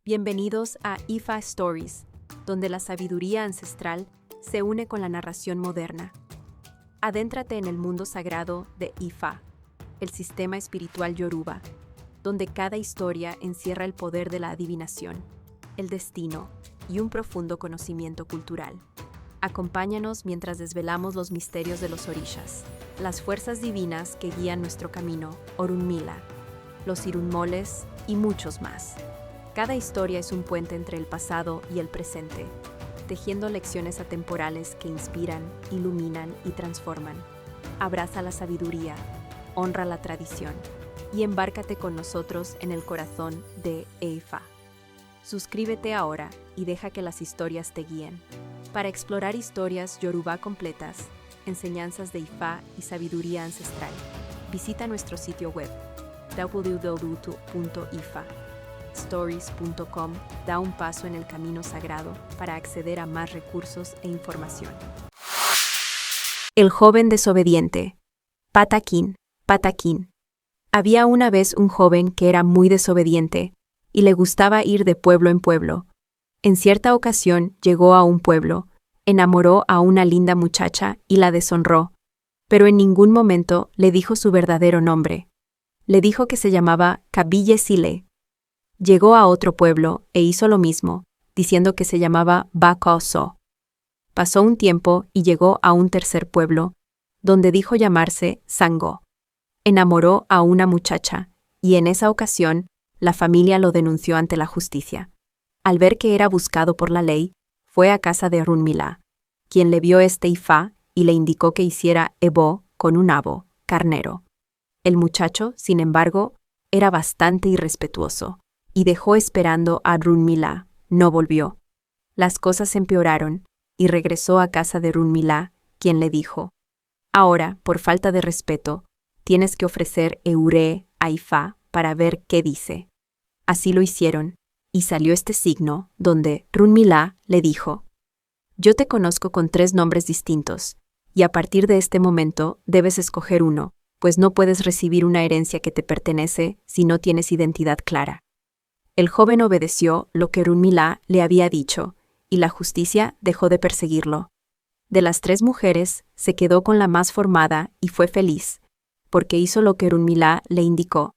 Bienvenidos a Ifa Stories, donde la sabiduría ancestral se une con la narración moderna. Adéntrate en el mundo sagrado de Ifa, el sistema espiritual yoruba, donde cada historia encierra el poder de la adivinación, el destino y un profundo conocimiento cultural. Acompáñanos mientras desvelamos los misterios de los orishas, las fuerzas divinas que guían nuestro camino, Orunmila, los irunmoles y muchos más. Cada historia es un puente entre el pasado y el presente, tejiendo lecciones atemporales que inspiran, iluminan y transforman. Abraza la sabiduría, honra la tradición y embárcate con nosotros en el corazón de Ifa. Suscríbete ahora y deja que las historias te guíen. Para explorar historias yoruba completas, enseñanzas de Ifa y sabiduría ancestral, visita nuestro sitio web www.ifastories.com. Da un paso en el camino sagrado para acceder a más recursos e información. El joven desobediente. Patakin. Había una vez un joven que era muy desobediente y le gustaba ir de pueblo en pueblo. En cierta ocasión llegó a un pueblo, enamoró a una linda muchacha y la deshonró, pero en ningún momento le dijo su verdadero nombre. Le dijo que se llamaba Kabille Sile. Llegó a otro pueblo e hizo lo mismo, diciendo que se llamaba Bakoso. Pasó un tiempo y llegó a un tercer pueblo, donde dijo llamarse Sango. Enamoró a una muchacha, y en esa ocasión, la familia lo denunció ante la justicia. Al ver que era buscado por la ley, fue a casa de Orunmila, quien le vio Ifa y le indicó que hiciera ebo con un abo, carnero. El muchacho, sin embargo, era bastante irrespetuoso, y dejó esperando a Orunmila. No volvió. Las cosas empeoraron, y regresó a casa de Orunmila, quien le dijo: «Ahora, por falta de respeto, tienes que ofrecer Eure a Ifa para ver qué dice». Así lo hicieron, y salió este signo, donde Orunmila le dijo: «Yo te conozco con 3 nombres distintos, y a partir de este momento debes escoger uno, pues no puedes recibir una herencia que te pertenece si no tienes identidad clara». El joven obedeció lo que Orunmila le había dicho, y la justicia dejó de perseguirlo. De las 3 mujeres, se quedó con la más formada y fue feliz, porque hizo lo que Orunmila le indicó.